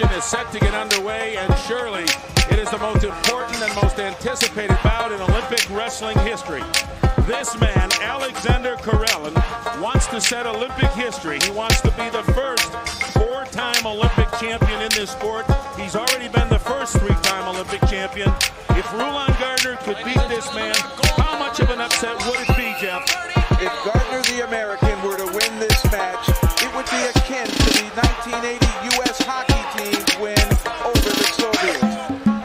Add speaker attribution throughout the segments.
Speaker 1: action is set to get underway, and surely it is the most important and most anticipated bout in Olympic wrestling history. This man, Alexander Karelin, wants to set Olympic history. He wants to be the first four-time Olympic champion in this sport. He's already been the first three-time Olympic champion. If Rulon Gardner could beat this man, how much of an upset would it be, Jeff?
Speaker 2: If Gardner the American were to win this match, it would be akin to the 1980 U.S. hockey team's win over the Soviets.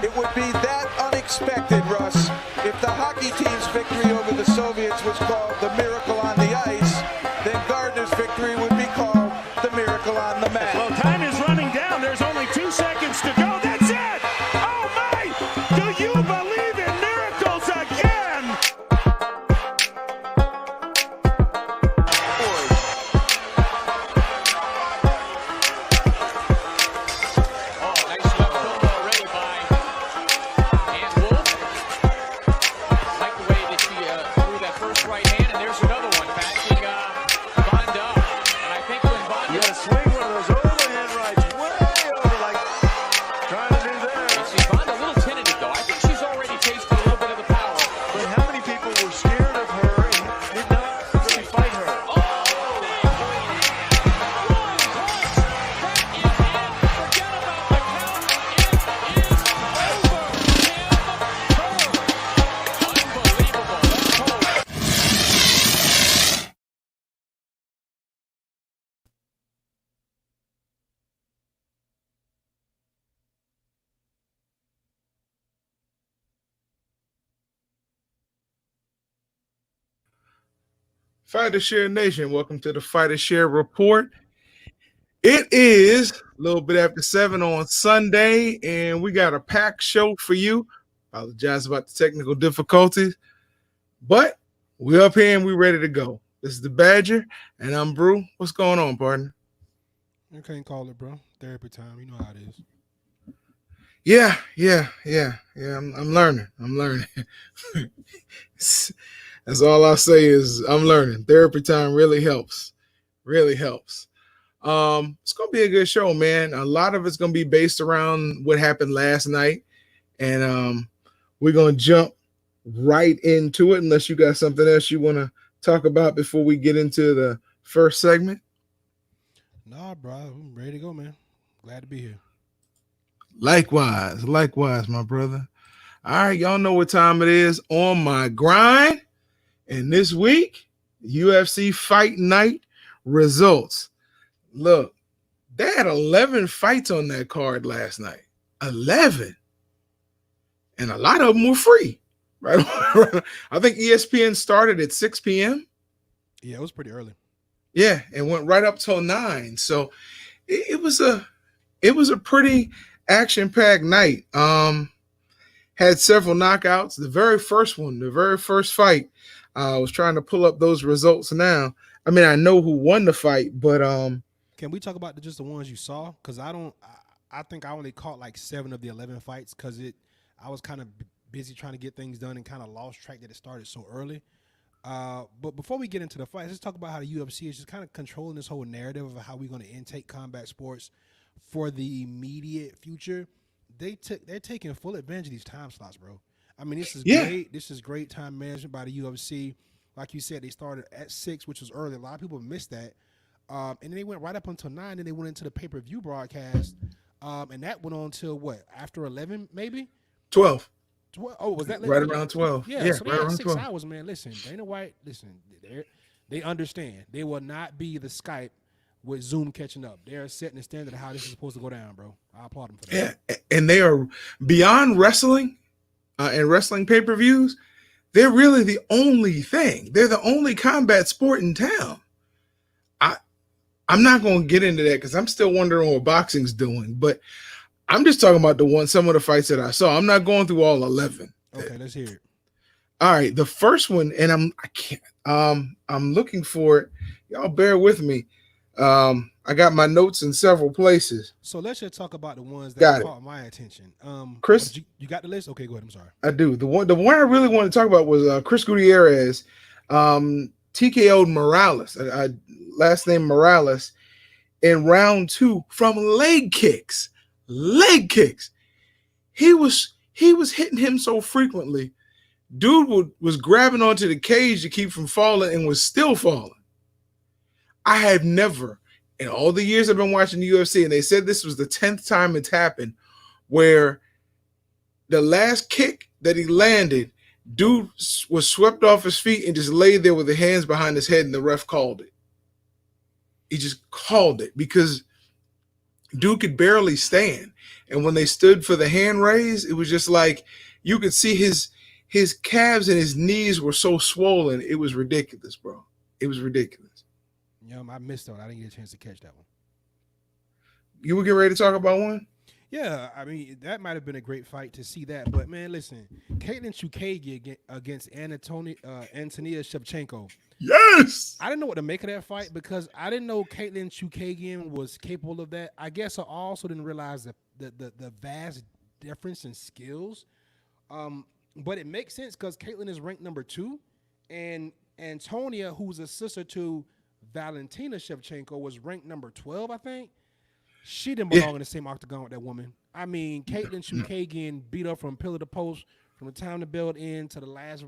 Speaker 2: It would be that unexpected, Russ. If the hockey team's victory over the Soviets was called the miracle on the ice, then Gardner's victory would be called the miracle on the mat.
Speaker 1: Well, time is running down. There's only 2 seconds to go. That's it! Oh, my! Do you believe in miracles again?
Speaker 3: Fighter Share Nation, welcome to the Fighter Share Report. It is a little bit after 7 on Sunday, and we got a packed show for you. Apologize about the technical difficulties, but we're up here and we're ready to go. This is the Badger, and I'm Brew. What's going on, partner?
Speaker 4: You can't call it, bro. Therapy time. You know how it is.
Speaker 3: Yeah. I'm learning. That's all I'll say is I'm learning. Therapy time really helps. It's going to be a good show, man. A lot of it's going to be based around what happened last night. And we're going to jump right into it unless you got something else you want to talk about before we get into the first segment.
Speaker 4: Nah, bro. I'm ready to go, man. Glad to be here.
Speaker 3: Likewise, my brother. All right, y'all know what time it is on my grind. And this week, UFC Fight Night results. Look, they had 11 fights on that card last night. 11. And a lot of them were free. Right? I think ESPN started at 6 p.m.
Speaker 4: Yeah, it was pretty early.
Speaker 3: Yeah, and went right up till 9. So it was a pretty action-packed night. Had several knockouts. The very first fight. I was trying to pull up those results now. I mean, I know who won the fight, but
Speaker 4: can we talk about just the ones you saw? Because I think I only caught like 7 of the 11 fights because I was kind of busy trying to get things done and kind of lost track that it started so early. But before we get into the fights, let's talk about how the UFC is just kind of controlling this whole narrative of how we're going to intake combat sports for the immediate future. They're taking full advantage of these time slots, bro. I mean, this is great. This is great time management by the UFC. Like you said, they started at 6, which was early. A lot of people missed that. And then they went right up until 9, and they went into the pay-per-view broadcast. And that went on till what? After 11, maybe?
Speaker 3: 12.
Speaker 4: Oh, was that late?
Speaker 3: Right around 12?
Speaker 4: Yeah, so they
Speaker 3: right
Speaker 4: had
Speaker 3: around
Speaker 4: 6
Speaker 3: 12.
Speaker 4: hours, man. Listen, Dana White, they understand. They will not be the Skype with Zoom catching up. They're setting the standard of how this is supposed to go down, bro. I applaud them for that.
Speaker 3: Yeah, and they are beyond wrestling and wrestling pay-per-views. They're really the only thing. They're the only combat sport in town. I'm not going to get into that because I'm still wondering what boxing's doing, but I'm just talking about some of the fights that I saw. I'm not going through all 11.
Speaker 4: Okay, let's hear it.
Speaker 3: All right, the first one, and I'm looking for it. Y'all bear with me. I got my notes in several places.
Speaker 4: So let's just talk about the ones that caught my attention.
Speaker 3: Chris,
Speaker 4: you got the list? Okay, go ahead. I'm sorry.
Speaker 3: I do. The one I really want to talk about was Chris Gutierrez, TKO'd Morales. Last name Morales in round 2 from leg kicks. leg kicks. He was hitting him so frequently. Dude was grabbing onto the cage to keep from falling and was still falling. I have never, in all the years I've been watching the UFC, and they said this was the 10th time it's happened, where the last kick that he landed, dude was swept off his feet and just laid there with the hands behind his head, and the ref called it. He just called it because dude could barely stand. And when they stood for the hand raise, it was just like you could see his calves and his knees were so swollen. It was ridiculous, bro. It was ridiculous.
Speaker 4: Yeah, I missed that. I didn't get a chance to catch that one.
Speaker 3: You were getting ready to talk about one?
Speaker 4: Yeah, I mean, that might have been a great fight to see that. But, man, listen, Caitlin Chukagian against Antonia Shevchenko.
Speaker 3: Yes!
Speaker 4: I didn't know what to make of that fight because I didn't know Caitlin Chukagian was capable of that. I guess I also didn't realize the vast difference in skills. But it makes sense because Caitlin is ranked number 2, and Antonia, who's a sister to Valentina Shevchenko, was ranked number 12, I think. She didn't belong in the same octagon with that woman. I mean, Caitlin Chukagian beat her from pillar to post from the time the bell end to the last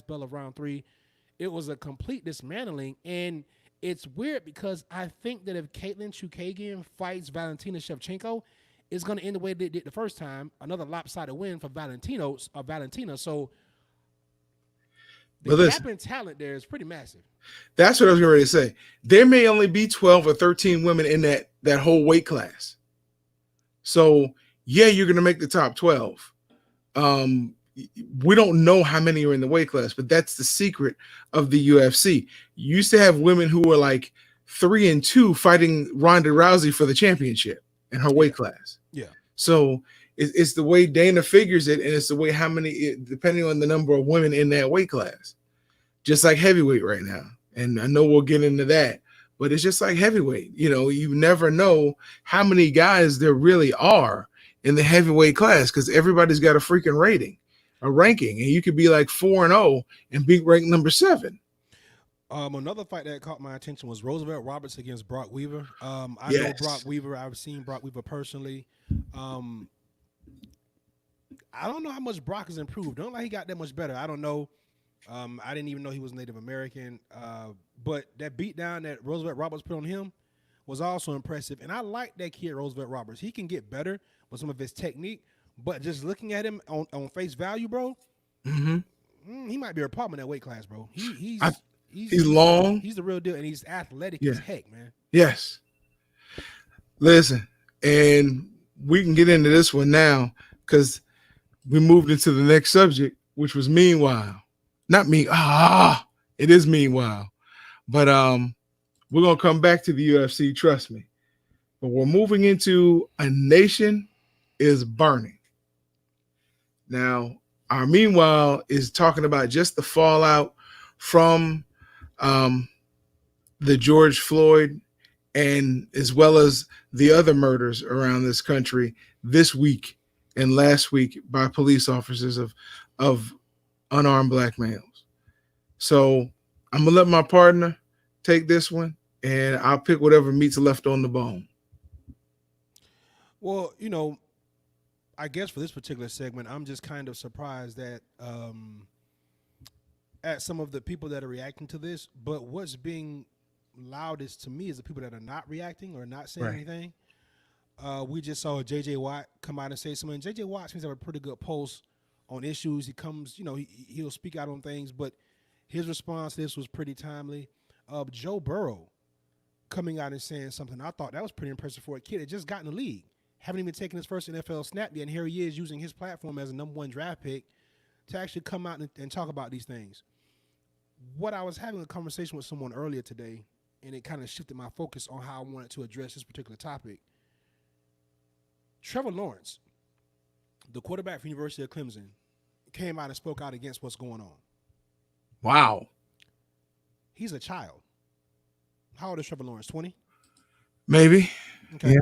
Speaker 4: bell of round 3. It was a complete dismantling, and it's weird because I think that if Caitlin Chukagian fights Valentina Shevchenko, it's going to end the way they did the first time, another lopsided win for Valentina. So the gap in talent there is pretty massive.
Speaker 3: That's what I was going to say. There may only be 12 or 13 women in that whole weight class. So, yeah, you're going to make the top 12. We don't know how many are in the weight class, but that's the secret of the UFC. You used to have women who were like 3-2 fighting Ronda Rousey for the championship in her weight class.
Speaker 4: Yeah.
Speaker 3: So it's the way Dana figures it, and it's the way how many, depending on the number of women in that weight class. Just like heavyweight right now. And I know we'll get into that, but it's just like heavyweight. You know, you never know how many guys there really are in the heavyweight class because everybody's got a freaking ranking, and you could be like 4-0 and beat rank number 7.
Speaker 4: Another fight that caught my attention was Roosevelt Roberts against Brock Weaver. I know Brock Weaver. I've seen Brock Weaver personally. I don't know how much Brock has improved. Don't like he got that much better. I don't know. I didn't even know he was Native American. But that beatdown that Roosevelt Roberts put on him was also impressive. And I like that kid, Roosevelt Roberts. He can get better with some of his technique. But just looking at him on face value, bro, he might be a problem in that weight class, bro. He's long. He's the real deal, and he's athletic as heck, man.
Speaker 3: Yes. Listen, and we can get into this one now because we moved into the next subject, which was meanwhile. Not me. It is meanwhile. But we're going to come back to the UFC, trust me. But we're moving into A Nation is Burning. Now, our meanwhile is talking about just the fallout from the George Floyd and as well as the other murders around this country this week and last week by police officers of unarmed black males. So I'm gonna let my partner take this one, and I'll pick whatever meat's left on the bone.
Speaker 4: Well, you know, I guess for this particular segment, I'm just kind of surprised that at some of the people that are reacting to this, but what's being loudest to me is the people that are not reacting or not saying anything. We just saw J.J. Watt come out and say something. J.J. Watt seems to have a pretty good pulse on issues. He comes, you know, he'll speak out on things, but his response to this was pretty timely. Joe Burrow coming out and saying something, I thought that was pretty impressive for a kid that just got in the league. Haven't even taken his first NFL snap yet, and here he is using his platform as a number 1 draft pick to actually come out and talk about these things. What I was having a conversation with someone earlier today, and it kind of shifted my focus on how I wanted to address this particular topic. Trevor Lawrence, the quarterback for University of Clemson, came out and spoke out against what's going on.
Speaker 3: Wow.
Speaker 4: He's a child. How old is Trevor Lawrence? 20?
Speaker 3: Maybe.
Speaker 4: Okay.
Speaker 3: Yeah.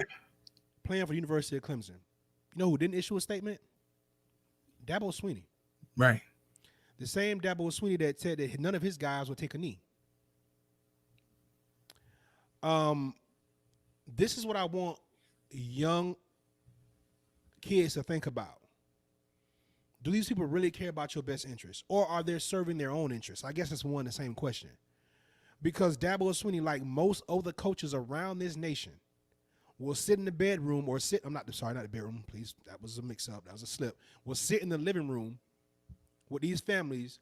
Speaker 4: Playing for University of Clemson. You know who didn't issue a statement? Dabo Swinney.
Speaker 3: Right.
Speaker 4: The same Dabo Swinney that said that none of his guys would take a knee. This is what I want young kids to think about. Do these people really care about your best interest, or are they serving their own interests? I guess it's one and the same question. Because Dabo Swinney, like most other coaches around this nation, will sit in the bedroom or sit. Not the bedroom, please. That was a mix-up. That was a slip. Will sit in the living room with these families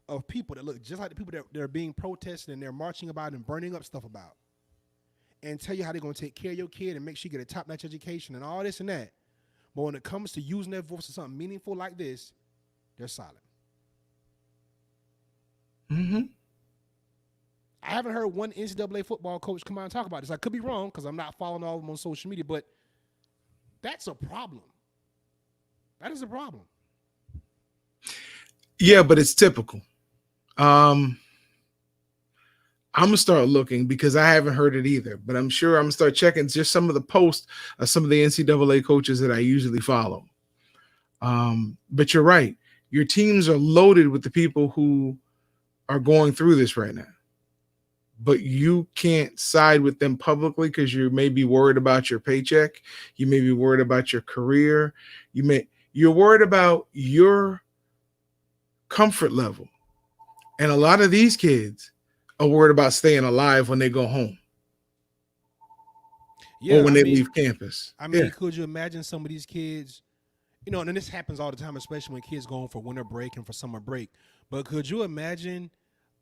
Speaker 4: of people that look just like the people that are being protested and they're marching about and burning up stuff about, and tell you how they're going to take care of your kid and make sure you get a top-notch education and all this and that. But when it comes to using their voice for something meaningful like this, they're silent.
Speaker 3: Mm-hmm.
Speaker 4: I haven't heard one NCAA football coach come out and talk about this. I could be wrong because I'm not following all of them on social media, but that's a problem. That is a problem.
Speaker 3: Yeah, but it's typical. I'm gonna start looking because I haven't heard it either, but I'm sure I'm gonna start checking just some of the posts of some of the NCAA coaches that I usually follow. But you're right. Your teams are loaded with the people who are going through this right now, but you can't side with them publicly because you may be worried about your paycheck. You may be worried about your career. You're worried about your comfort level. And a lot of these kids are worried about staying alive when they go home. Or when they leave campus.
Speaker 4: Could you imagine some of these kids, and this happens all the time, especially when kids go home for winter break and for summer break. But could you imagine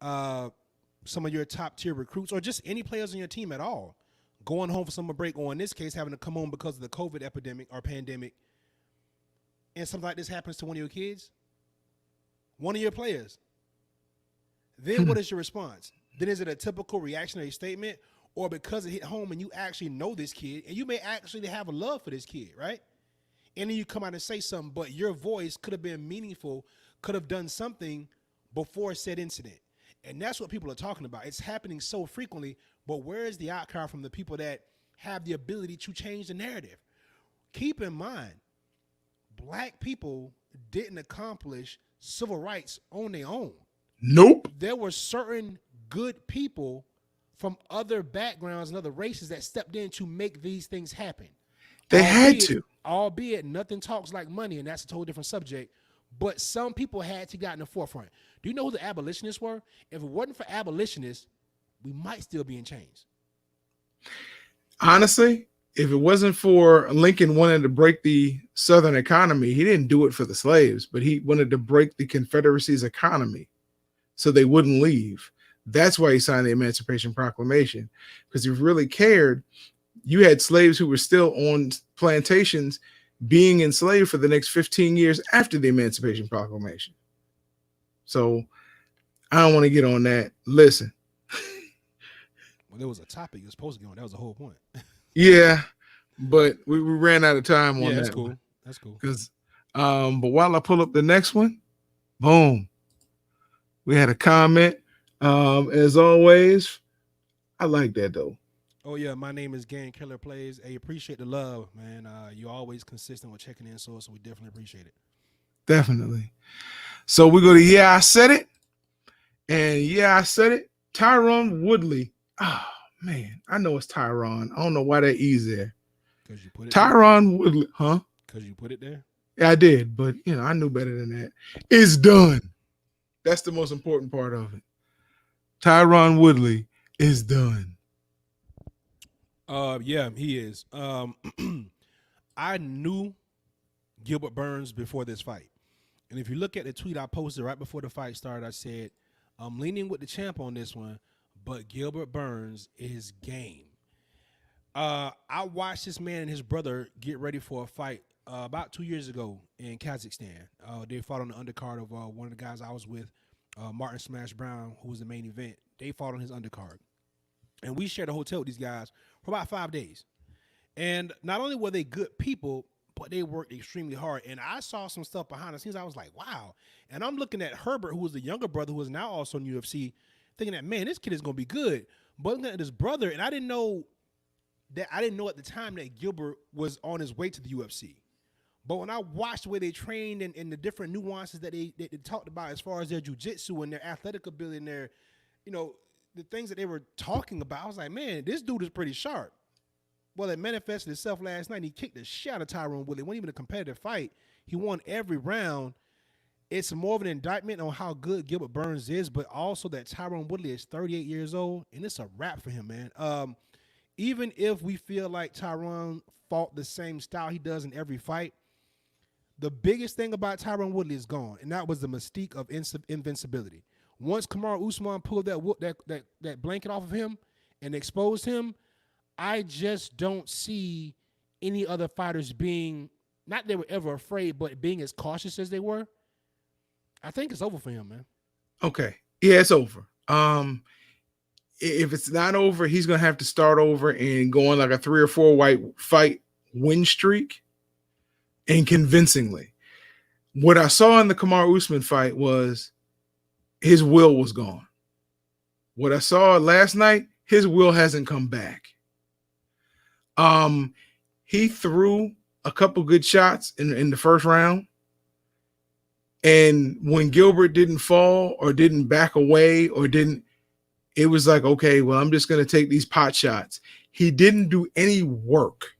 Speaker 4: some of your top tier recruits or just any players on your team at all going home for summer break, or in this case, having to come home because of the COVID epidemic or pandemic, and something like this happens to one of your kids, one of your players? Then what is your response? Then is it a typical reactionary statement, or because it hit home and you actually know this kid and you may actually have a love for this kid, right? And then you come out and say something, but your voice could have been meaningful, could have done something before said incident. And that's what people are talking about. It's happening so frequently, but where is the outcry from the people that have the ability to change the narrative? Keep in mind, black people didn't accomplish civil rights on their own.
Speaker 3: Nope.
Speaker 4: There were certain good people from other backgrounds and other races that stepped in to make these things happen.
Speaker 3: They had to.
Speaker 4: Albeit nothing talks like money, and that's a totally different subject. But some people had to get in the forefront. Do you know who the abolitionists were? If it wasn't for abolitionists, we might still be in chains.
Speaker 3: Honestly, if it wasn't for Lincoln wanting to break the Southern economy, he didn't do it for the slaves, but he wanted to break the Confederacy's economy so they wouldn't leave. That's why he signed the Emancipation Proclamation, because he really cared. You had slaves who were still on plantations being enslaved for the next 15 years after the Emancipation Proclamation. So I don't want to get on that. Listen.
Speaker 4: Well, there was a topic you were supposed to get on. That was the whole point.
Speaker 3: Yeah, but we ran out of time on that.
Speaker 4: That's cool. That's cool.
Speaker 3: Because, but while I pull up the next one, boom, we had a comment. As always, I like that though.
Speaker 4: Oh yeah, my name is Gang Killer Plays. Hey, appreciate the love, man. You're always consistent with checking in, so we definitely appreciate it.
Speaker 3: Definitely. So we go to Yeah, I Said It. And Yeah, I Said It. Tyron Woodley. Oh man, I know it's Tyron. I don't know why that E's there.
Speaker 4: Because you put it
Speaker 3: Tyron Woodley, huh?
Speaker 4: Because you put it there?
Speaker 3: Yeah, I did, but I knew better than that. It's done. That's the most important part of it. Tyron Woodley is done.
Speaker 4: Yeah, he is. I knew Gilbert Burns before this fight. And if you look at the tweet I posted right before the fight started, I said, I'm leaning with the champ on this one, but Gilbert Burns is game. I watched this man and his brother get ready for a fight about 2 years ago in Kazakhstan. They fought on the undercard of one of the guys I was with, Martin Smash Brown, who was the main event. They fought on his undercard. And we shared a hotel with these guys for about 5 days. And not only were they good people, but they worked extremely hard. And I saw some stuff behind the scenes. I was like, wow. And I'm looking at Herbert, who was the younger brother, who is now also in UFC, thinking that, man, this kid is going to be good. But looking at his brother, and I didn't know at the time that Gilbert was on his way to the UFC. But when I watched the way they trained and the different nuances that they talked about as far as their jiu-jitsu and their athletic ability and their, the things that they were talking about, I was like, man, this dude is pretty sharp. Well, it manifested itself last night. And he kicked the shit out of Tyron Woodley. It wasn't even a competitive fight. He won every round. It's more of an indictment on how good Gilbert Burns is, but also that Tyron Woodley is 38 years old, and it's a wrap for him, man. Even if we feel like Tyron fought the same style he does in every fight, the biggest thing about Tyron Woodley is gone, and that was the mystique of invincibility. Once Kamaru Usman pulled that blanket off of him and exposed him, I just don't see any other fighters being, not they were ever afraid, but being as cautious as they were. I think it's over for him, man.
Speaker 3: Okay. Yeah, it's over. If it's not over, he's gonna have to start over and go on like a 3 or 4 fight win streak, and convincingly. What I saw in the Kamaru Usman fight was his will was gone. What I saw last night, his will hasn't come back. He threw a couple good shots in the first round. And when Gilbert didn't fall or didn't back away or it was like, okay, well, I'm just going to take these pot shots. He didn't do any work.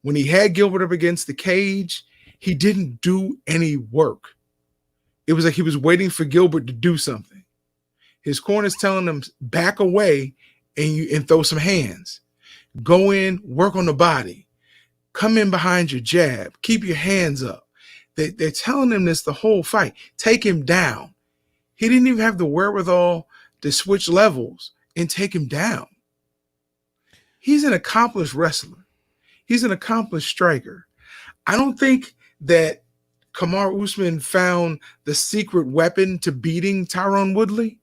Speaker 3: When he had Gilbert up against the cage, he didn't do any work. It was like he was waiting for Gilbert to do something. His corner's telling him, back away and throw some hands. Go in, work on the body. Come in behind your jab. Keep your hands up. They're telling him this the whole fight. Take him down. He didn't even have the wherewithal to switch levels and take him down. He's an accomplished wrestler. He's an accomplished striker. I don't think that Kamaru Usman found the secret weapon to beating Tyron Woodley.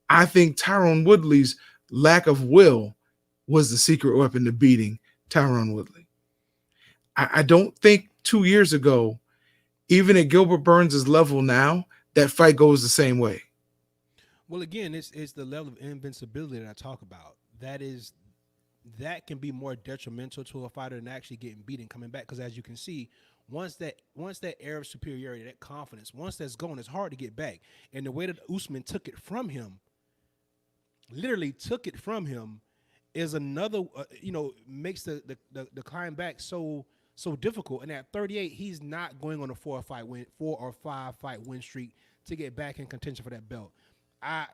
Speaker 3: I think Tyron Woodley's lack of will was the secret weapon to beating Tyron Woodley. I don't think 2 years ago, even at Gilbert Burns' level now, that fight goes the same way.
Speaker 4: Well, again, it's the level of invincibility that I talk about. That can be more detrimental to a fighter than actually getting beaten coming back. Because as you can see, once that air of superiority, that confidence, once that's gone, it's hard to get back. And the way that Usman took it from him, literally took it from him, is another, makes the climb back so difficult. And at 38, he's not going on a 4 or 5 fight win streak to get back in contention for that belt.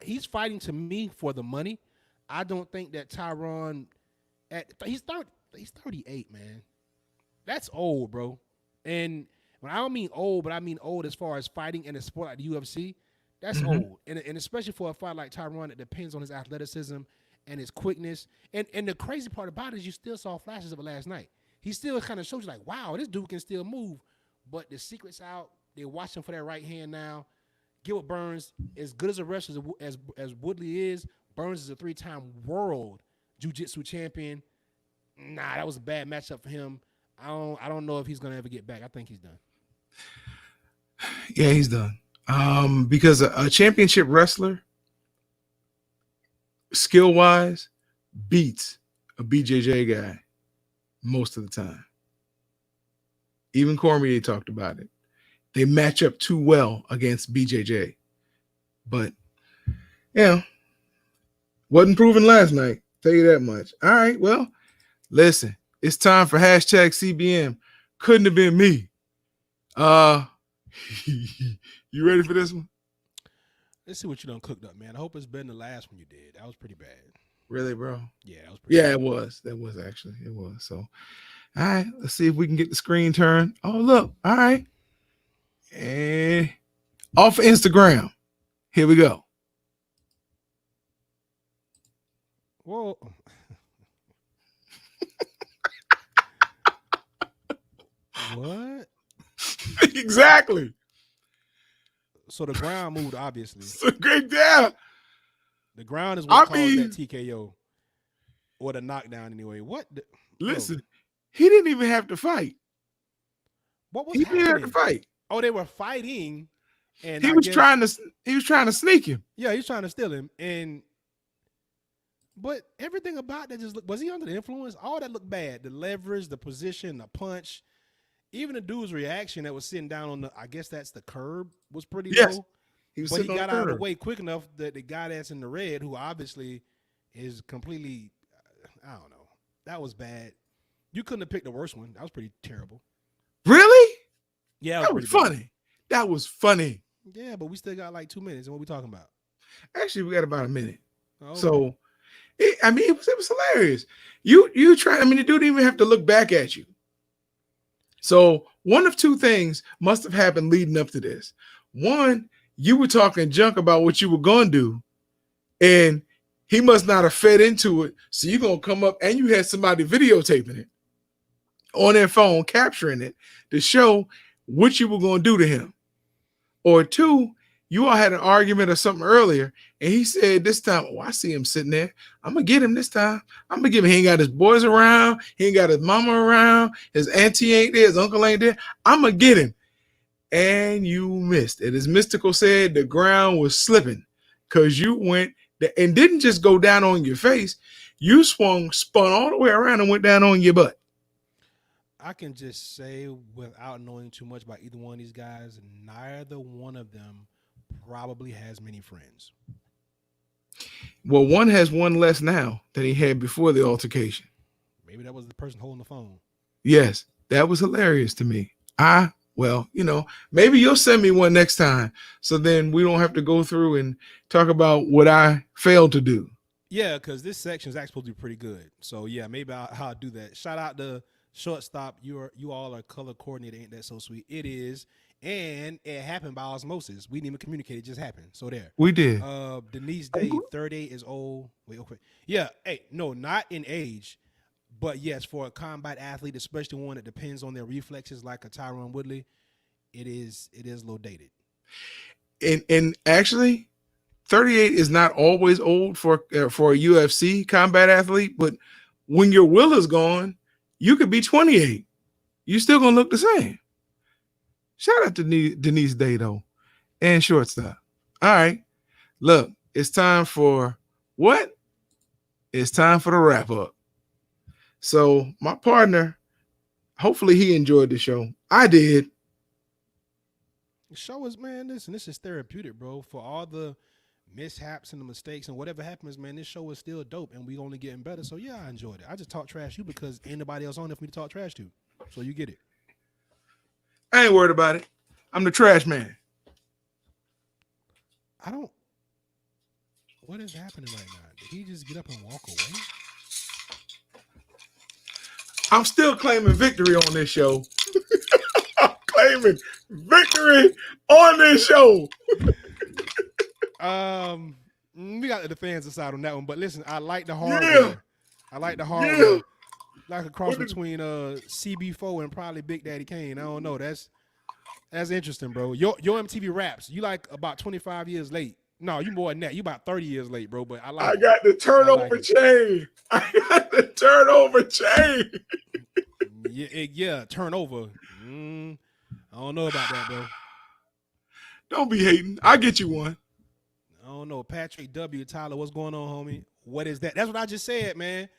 Speaker 4: He's fighting, to me, for the money. I don't think that Tyron, he's 38, man. That's old, bro. And when I don't mean old, but I mean old as far as fighting in a sport like the UFC. That's old, and especially for a fight like Tyron, that depends on his athleticism and his quickness. And the crazy part about it is you still saw flashes of it last night. He still kind of shows you like, wow, this dude can still move. But the secret's out. They're watching for that right hand now. Gilbert Burns, as good as a wrestler as Woodley is, Burns is a 3-time world jiu-jitsu champion. Nah, that was a bad matchup for him. I don't know if he's gonna ever get back. I think he's done.
Speaker 3: Yeah, he's done. Because a championship wrestler, skill-wise, beats a BJJ guy most of the time. Even Cormier talked about it. They match up too well against BJJ. But, wasn't proven last night. Tell you that much. All right, well, listen. It's time for #CBM. Couldn't have been me. You ready for this one?
Speaker 4: Let's see what you done cooked up, man. I hope it's better than the last one you did. That was pretty bad.
Speaker 3: Really, bro?
Speaker 4: Yeah, that was pretty bad.
Speaker 3: It was. That was actually. It was. So, all right. Let's see if we can get the screen turned. Oh, look. All right. And off of Instagram. Here we go.
Speaker 4: Whoa. What?
Speaker 3: Exactly.
Speaker 4: So the ground moved, obviously.
Speaker 3: So great down.
Speaker 4: The ground is what caused that TKO. Or the knockdown, anyway.
Speaker 3: Listen, he didn't even have to fight.
Speaker 4: What was
Speaker 3: he
Speaker 4: happening?
Speaker 3: He didn't have to fight.
Speaker 4: Oh, they were fighting. And
Speaker 3: he was trying to sneak him.
Speaker 4: Yeah, he was trying to steal him. But everything about that was he under the influence? All that looked bad. The leverage, the position, the punch. Even the dude's reaction that was sitting down on I guess that's the curb, was pretty low.
Speaker 3: He
Speaker 4: got out of the way quick enough that the guy that's in the red, who obviously is completely, I don't know. That was bad. You couldn't have picked the worst one. That was pretty terrible.
Speaker 3: Really?
Speaker 4: Yeah,
Speaker 3: That was funny. That was funny.
Speaker 4: Yeah, but we still got like 2 minutes. And what we talking about?
Speaker 3: Actually, we got about a minute.
Speaker 4: Oh, okay.
Speaker 3: So, it was hilarious. You try. I mean, the dude didn't even have to look back at you. So one of two things must have happened leading up to this. One, you were talking junk about what you were going to do, and he must not have fed into it. So you're going to come up and you had somebody videotaping it on their phone, capturing it to show what you were going to do to him. Or two, you all had an argument or something earlier, and he said this time, oh, I see him sitting there. I'm going to get him this time. I'm going to give him. He ain't got his boys around. He ain't got his mama around. His auntie ain't there. His uncle ain't there. I'm going to get him. And you missed. And as Mystical said, the ground was slipping because you went and didn't just go down on your face. You spun all the way around and went down on your butt.
Speaker 4: I can just say without knowing too much about either one of these guys, neither one of them probably has many friends.
Speaker 3: Well, one has one less now than he had before the altercation.
Speaker 4: Maybe that was the person holding the phone.
Speaker 3: Yes, that was hilarious to me. Well, maybe you'll send me one next time, so then we don't have to go through and talk about what I failed to do.
Speaker 4: Yeah, because this section is actually supposed to be pretty good. So yeah, maybe I'll do that. Shout out to Shortstop. You all are color coordinated. Ain't that so sweet? It is, and it happened by osmosis. We didn't even communicate. It just happened. So there.
Speaker 3: We did.
Speaker 4: Denise Day, 38 is old. Wait, okay. Yeah. Hey, no, not in age. But yes, for a combat athlete, especially one that depends on their reflexes like a Tyron Woodley, it is a little dated.
Speaker 3: And actually, 38 is not always old for a UFC combat athlete, but when your will is gone, you could be 28. You're still gonna look the same. Shout out to Denise Day though, and Shortstop. All right, look, it's time for what? It's time for the wrap up. So my partner, hopefully he enjoyed the show. I did.
Speaker 4: The show is, man, this is therapeutic, bro. For all the mishaps and the mistakes and whatever happens, man, this show is still dope and we only getting better. So yeah, I enjoyed it. I just talk trash to you because ain't nobody else on it for me to talk trash to. So you get it.
Speaker 3: I ain't worried about it. I'm the trash man.
Speaker 4: What is happening right now? Did he just get up and walk away?
Speaker 3: I'm still claiming victory on this show. I'm claiming victory on this show.
Speaker 4: We got the fans aside on that one, but listen, I like the hardware. I like the hardware. Like a cross between CB4 and probably Big Daddy Kane. I don't know. That's interesting, bro. Your MTV Raps, you like about 25 years late. No, you more than that. You about 30 years late, bro. But I
Speaker 3: got the turnover chain. I got the turnover chain.
Speaker 4: Yeah, turnover. I don't know about that, bro.
Speaker 3: Don't be hating. I'll get you one.
Speaker 4: I don't know. Patrick W. Tyler, what's going on, homie? What is that? That's what I just said, man.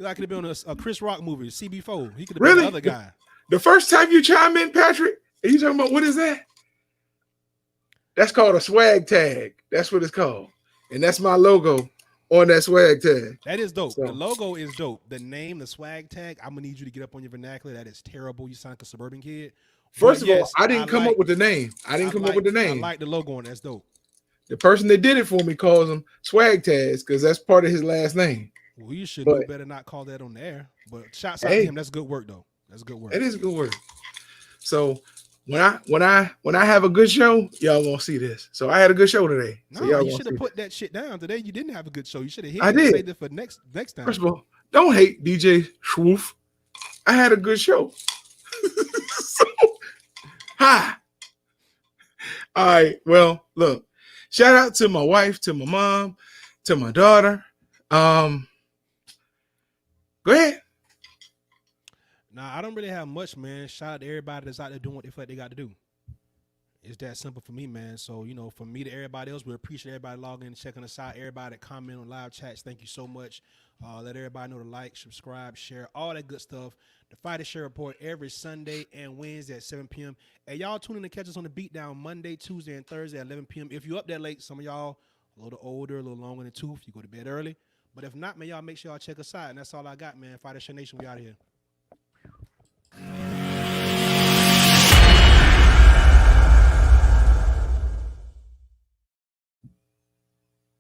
Speaker 4: I could have been on a Chris Rock movie, CB4. He could have been the other guy.
Speaker 3: The first time you chime in, Patrick, are you talking about what is that? That's called a swag tag. That's what it's called. And that's my logo on that swag tag.
Speaker 4: That is dope. So, the logo is dope. The name, the swag tag, I'm going to need you to get up on your vernacular. That is terrible. You sound like a suburban kid.
Speaker 3: First of all, I didn't come up with the name. I
Speaker 4: like the logo on it. That's dope.
Speaker 3: The person that did it for me calls them swag tags because that's part of his last name.
Speaker 4: Well, you should know better not call that on the air. But shouts out to him. That's good work, though. That's good work.
Speaker 3: It is good work. So when I have a good show, y'all won't see this. So I had a good show today. So
Speaker 4: no, you should have put that shit down today. You didn't have a good show. You should have hit.
Speaker 3: I did.
Speaker 4: Say that for next time.
Speaker 3: First of all, don't hate DJ Schwoof. I had a good show. So, hi. All right. Well, look. Shout out to my wife, to my mom, to my daughter. Go ahead.
Speaker 4: Nah, I don't really have much, man. Shout out to everybody that's out there doing what they feel like they got to do. It's that simple for me, man. So, from me to everybody else, we appreciate everybody logging in, checking us out. Everybody that comment on live chats, thank you so much. Let everybody know to like, subscribe, share, all that good stuff. The Fighter Share Report every Sunday and Wednesday at 7 p.m. And y'all tune in to catch us on the Beatdown Monday, Tuesday, and Thursday at 11 p.m. If you're up that late, some of y'all a little older, a little longer in the tooth, you go to bed early. But if not, man, y'all make sure y'all check us out. And that's all I got, man. Fighter Show Nation, we out of here.